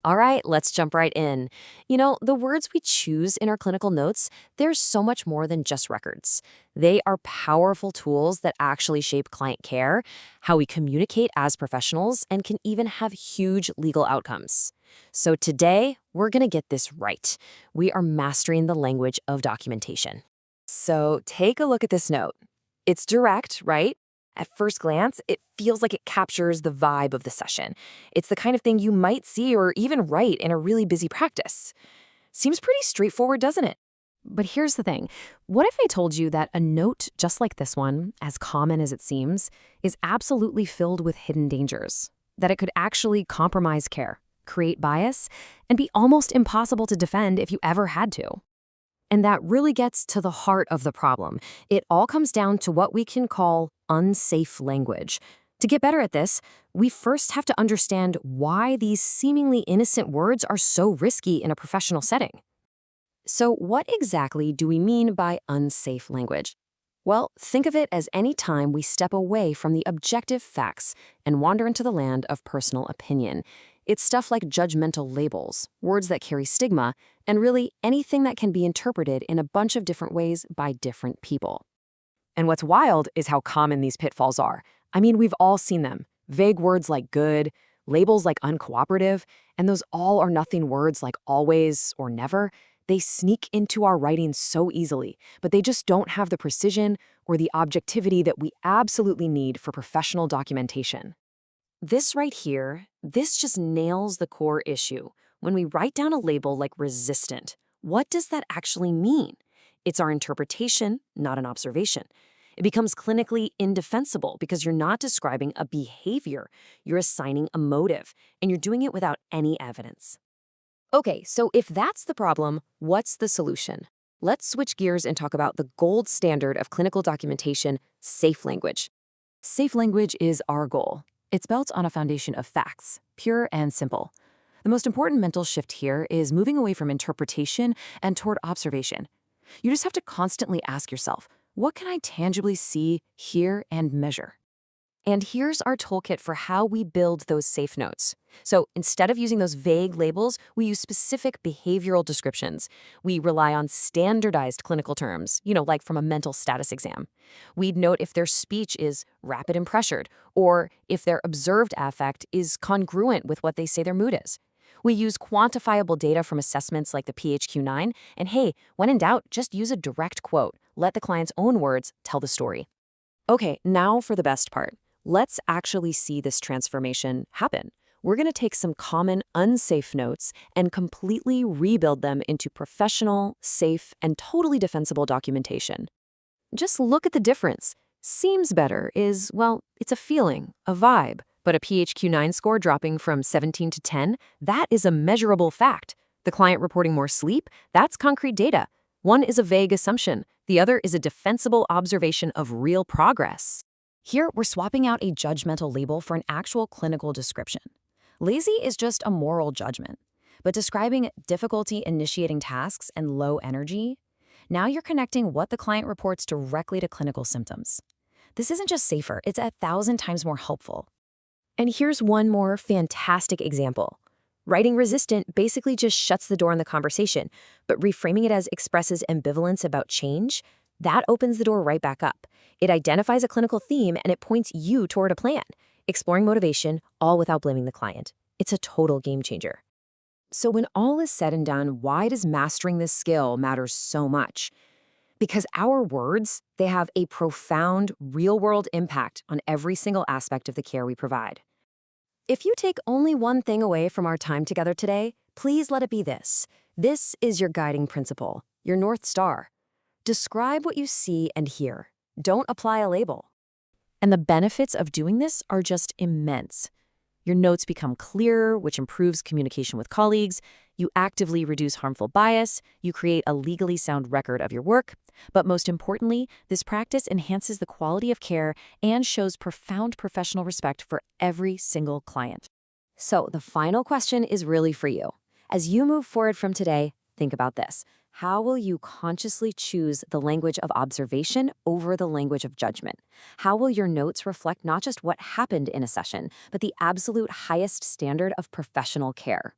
All right, let's jump right in. The words we choose in our clinical notes, there's so much more than just records. They are powerful tools that actually shape client care, how we communicate as professionals, and can even have huge legal outcomes. So today, we're going to get this right. We are mastering the language of documentation. So take a look at this note. It's direct, right? At first glance, it feels like it captures the vibe of the session. It's the kind of thing you might see or even write in a really busy practice. Seems pretty straightforward, doesn't it? But here's the thing. What if I told you that a note just like this one, as common as it seems, is absolutely filled with hidden dangers? That it could actually compromise care, create bias, and be almost impossible to defend if you ever had to? And that really gets to the heart of the problem. It all comes down to what we can call unsafe language. To get better at this, we first have to understand why these seemingly innocent words are so risky in a professional setting. So, what exactly do we mean by unsafe language? Well, think of it as any time we step away from the objective facts and wander into the land of personal opinion. It's stuff like judgmental labels, words that carry stigma, and really anything that can be interpreted in a bunch of different ways by different people. And what's wild is how common these pitfalls are. I mean, we've all seen them. Vague words like good, labels like uncooperative, and those all or nothing words like always or never. They sneak into our writing so easily, but they just don't have the precision or the objectivity that we absolutely need for professional documentation. This right here, this just nails the core issue. When we write down a label like resistant, what does that actually mean? It's our interpretation, not an observation. It becomes clinically indefensible because you're not describing a behavior, you're assigning a motive, and you're doing it without any evidence. Okay, so if that's the problem, what's the solution? Let's switch gears and talk about the gold standard of clinical documentation, safe language. Safe language is our goal. It's built on a foundation of facts, pure and simple. The most important mental shift here is moving away from interpretation and toward observation. You just have to constantly ask yourself, what can I tangibly see, hear, and measure? And here's our toolkit for how we build those safe notes. So instead of using those vague labels, we use specific behavioral descriptions. We rely on standardized clinical terms, like from a mental status exam. We'd note if their speech is rapid and pressured, or if their observed affect is congruent with what they say their mood is. We use quantifiable data from assessments like the PHQ-9, and hey, when in doubt, just use a direct quote. Let the client's own words tell the story. Okay, now for the best part. Let's actually see this transformation happen. We're going to take some common unsafe notes and completely rebuild them into professional, safe, and totally defensible documentation. Just look at the difference. Seems better is, well, it's a feeling, a vibe, but a PHQ-9 score dropping from 17 to 10, that is a measurable fact. The client reporting more sleep, that's concrete data. One is a vague assumption. The other is a defensible observation of real progress. Here, we're swapping out a judgmental label for an actual clinical description. Lazy is just a moral judgment, but describing difficulty initiating tasks and low energy, now you're connecting what the client reports directly to clinical symptoms. This isn't just safer, it's 1,000 times more helpful. And here's one more fantastic example. Writing resistant basically just shuts the door on the conversation, but reframing it as expresses ambivalence about change, that opens the door right back up. It identifies a clinical theme and it points you toward a plan, exploring motivation, all without blaming the client. It's a total game changer. So when all is said and done, why does mastering this skill matter so much? Because our words, they have a profound, real-world impact on every single aspect of the care we provide. If you take only one thing away from our time together today, please let it be this. This is your guiding principle, your North Star. Describe what you see and hear. Don't apply a label. And the benefits of doing this are just immense. Your notes become clearer, which improves communication with colleagues. You actively reduce harmful bias. You create a legally sound record of your work. But most importantly, this practice enhances the quality of care and shows profound professional respect for every single client. So the final question is really for you. As you move forward from today, think about this. How will you consciously choose the language of observation over the language of judgment? How will your notes reflect not just what happened in a session, but the absolute highest standard of professional care?